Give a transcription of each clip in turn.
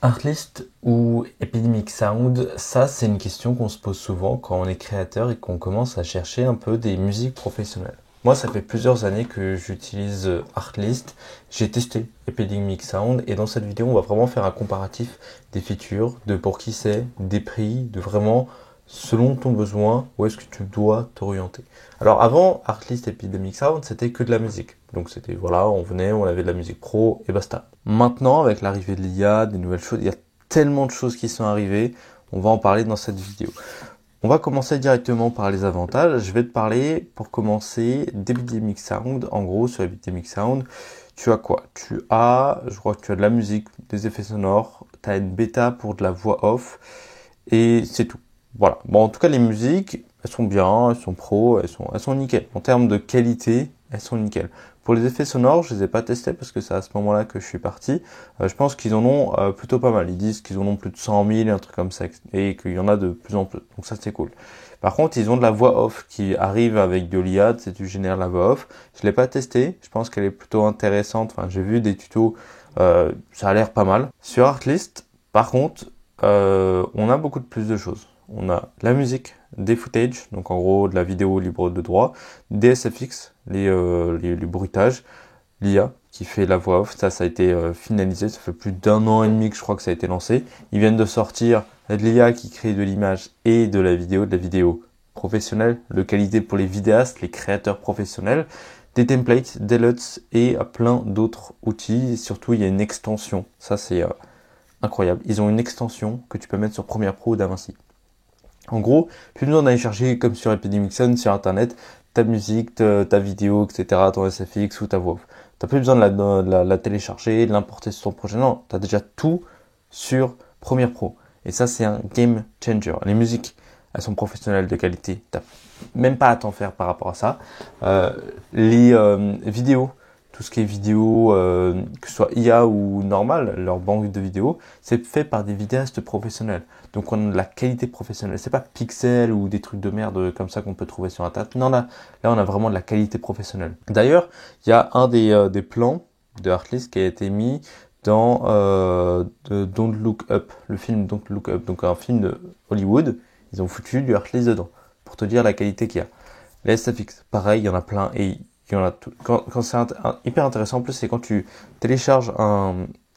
Artlist ou Epidemic Sound, ça c'est une question qu'on se pose souvent quand on est créateur et qu'on commence à chercher un peu des musiques professionnelles. Moi ça fait plusieurs années que j'utilise Artlist, j'ai testé Epidemic Sound et dans cette vidéo on va vraiment faire un comparatif des features, de pour qui c'est, des prix, de vraiment selon ton besoin où est-ce que tu dois t'orienter. Alors avant Artlist Epidemic Sound c'était que de la musique. Donc c'était voilà, on venait, on avait de la musique pro et basta. Maintenant, avec l'arrivée de l'IA, des nouvelles choses, il y a tellement de choses qui sont arrivées, on va en parler dans cette vidéo. On va commencer directement par les avantages. Je vais te parler, pour commencer, d'Epidemic Sound. En gros, sur Epidemic Sound, tu as quoi? Je crois que tu as de la musique, des effets sonores, tu as une bêta pour de la voix off, et c'est tout. Voilà. Bon, en tout cas, les musiques, elles sont bien, elles sont pro, elles sont nickel. En termes de qualité, elles sont nickel. Pour les effets sonores, je les ai pas testés parce que c'est à ce moment-là que je suis parti. Je pense qu'ils en ont plutôt pas mal. Ils disent qu'ils en ont plus de 100 000, un truc comme ça, et qu'il y en a de plus en plus. Donc ça, c'est cool. Par contre, ils ont de la voix off qui arrive avec de l'IA, c'est tu génères la voix off. Je l'ai pas testé. Je pense qu'elle est plutôt intéressante. Enfin, j'ai vu des tutos. Ça a l'air pas mal. Sur Artlist, par contre, on a beaucoup de plus de choses. On a la musique, des footage, donc en gros de la vidéo libre de droit, des SFX, les bruitages, l'IA qui fait la voix off, ça a été finalisé, ça fait plus d'un an et demi que je crois que ça a été lancé. Ils viennent de sortir de l'IA qui crée de l'image et de la vidéo professionnelle, de qualité pour les vidéastes, les créateurs professionnels, des templates, des LUTs et plein d'autres outils. Et surtout, il y a une extension, ça c'est incroyable. Ils ont une extension que tu peux mettre sur Premiere Pro ou DaVinci. En gros, plus besoin d'aller chercher comme sur Epidemic Sound sur internet ta musique, ta vidéo, etc., ton SFX ou ta voix. T'as plus besoin de la télécharger, de l'importer sur ton projet. Non, t'as déjà tout sur Premiere Pro. Et ça, c'est un game changer. Les musiques, elles sont professionnelles de qualité. T'as même pas à t'en faire par rapport à ça. Les vidéos, tout ce qui est vidéo, que ce soit IA ou normal, leur banque de vidéos, c'est fait par des vidéastes professionnels. Donc on a de la qualité professionnelle. C'est pas pixel ou des trucs de merde comme ça qu'on peut trouver sur internet. Non, là on a vraiment de la qualité professionnelle. D'ailleurs, il y a un des plans de Artlist qui a été mis dans Don't Look Up, le film Don't Look Up, donc un film de Hollywood. Ils ont foutu du Artlist dedans pour te dire la qualité qu'il y a. Les SFX, pareil, il y en a plein et il y en a tout. Quand c'est hyper intéressant en plus, c'est quand tu télécharges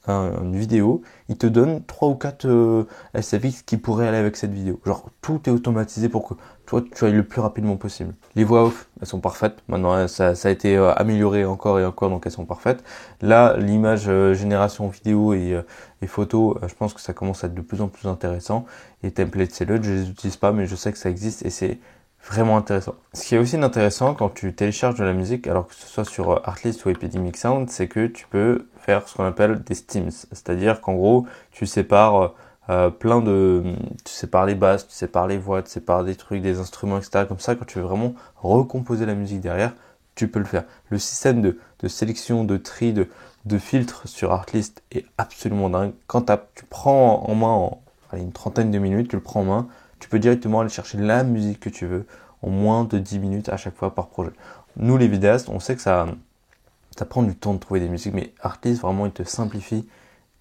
une vidéo, il te donne 3 ou 4 SFX qui pourraient aller avec cette vidéo. Genre, tout est automatisé pour que toi, tu ailles le plus rapidement possible. Les voix off, elles sont parfaites. Maintenant, ça a été amélioré encore et encore, donc elles sont parfaites. Là, l'image génération vidéo et photo, je pense que ça commence à être de plus en plus intéressant. Et template, c'est je les utilise pas, mais je sais que ça existe et c'est vraiment intéressant. Ce qui est aussi intéressant quand tu télécharges de la musique, alors que ce soit sur Artlist ou Epidemic Sound, c'est que tu peux faire ce qu'on appelle des steams. C'est-à-dire qu'en gros, tu sépares tu sépares les basses, tu sépares les voix, tu sépares des trucs, des instruments, etc. Comme ça, quand tu veux vraiment recomposer la musique derrière, tu peux le faire. Le système de sélection, de tri, de filtre sur Artlist est absolument dingue. Quand tu prends en main une trentaine de minutes, tu le prends en main, tu peux directement aller chercher la musique que tu veux en moins de 10 minutes à chaque fois par projet. Nous, les vidéastes, on sait que ça prend du temps de trouver des musiques, mais Artlist, vraiment, il te simplifie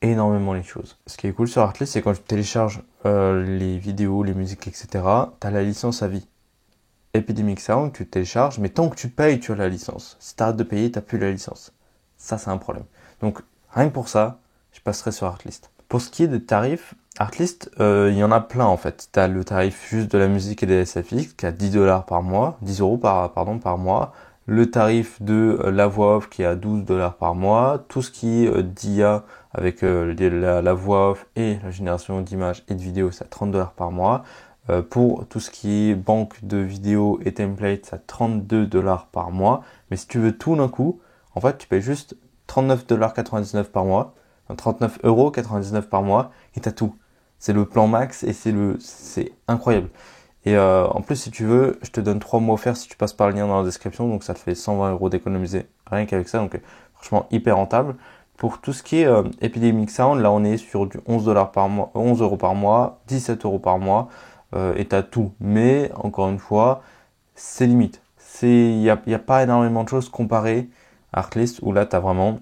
énormément les choses. Ce qui est cool sur Artlist, c'est quand tu télécharges les vidéos, les musiques, etc., tu as la licence à vie. Epidemic Sound, tu télécharges, mais tant que tu payes, tu as la licence. Si tu arrêtes de payer, tu n'as plus la licence. Ça, c'est un problème. Donc, rien que pour ça, je passerai sur Artlist. Pour ce qui est des tarifs, Artlist, il y en a plein en fait. Tu as le tarif juste de la musique et des SFX qui est à 10 dollars par mois, 10 euros par mois. Le tarif de la voix off qui est à 12 dollars par mois. Tout ce qui est d'IA avec la voix off et la génération d'images et de vidéos, c'est à 30 dollars par mois. Pour tout ce qui est banque de vidéos et templates, c'est à 32 dollars par mois. Mais si tu veux tout d'un coup, en fait, tu payes juste 39,99 $ par mois. 39,99 € par mois et t'as tout. C'est le plan max et c'est incroyable. Et en plus, si tu veux, je te donne 3 mois offerts si tu passes par le lien dans la description, donc ça te fait 120 € d'économiser rien qu'avec ça, donc franchement hyper rentable. Pour tout ce qui est Epidemic Sound, là on est sur du 11 dollars par mois, 11 € par mois, 17 € par mois, et t'as tout. Mais encore une fois, c'est limite. Il y a pas énormément de choses comparées à Artlist où là t'as vraiment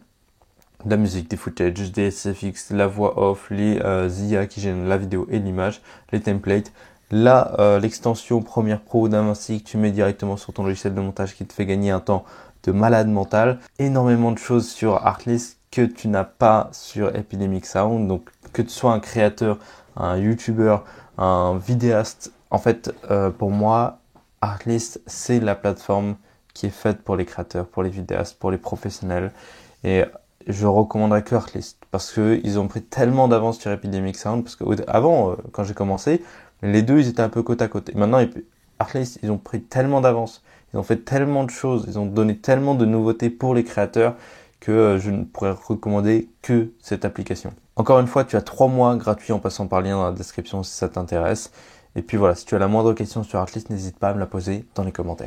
de la musique, des footages, des SFX, la voix off, les IA qui gênent la vidéo et l'image, les templates. Là, l'extension Premiere Pro d'Avinci que tu mets directement sur ton logiciel de montage qui te fait gagner un temps de malade mental. Énormément de choses sur Artlist que tu n'as pas sur Epidemic Sound. Donc, que tu sois un créateur, un YouTuber, un vidéaste, en fait, pour moi, Artlist, c'est la plateforme qui est faite pour les créateurs, pour les vidéastes, pour les professionnels. Et je recommanderais que Artlist parce que ils ont pris tellement d'avance sur Epidemic Sound parce que avant, quand j'ai commencé, les deux ils étaient un peu côte à côte. Et maintenant, Artlist, ils ont pris tellement d'avance, ils ont fait tellement de choses, ils ont donné tellement de nouveautés pour les créateurs que je ne pourrais recommander que cette application. Encore une fois, tu as 3 mois gratuits en passant par le lien dans la description si ça t'intéresse. Et puis voilà, si tu as la moindre question sur Artlist, n'hésite pas à me la poser dans les commentaires.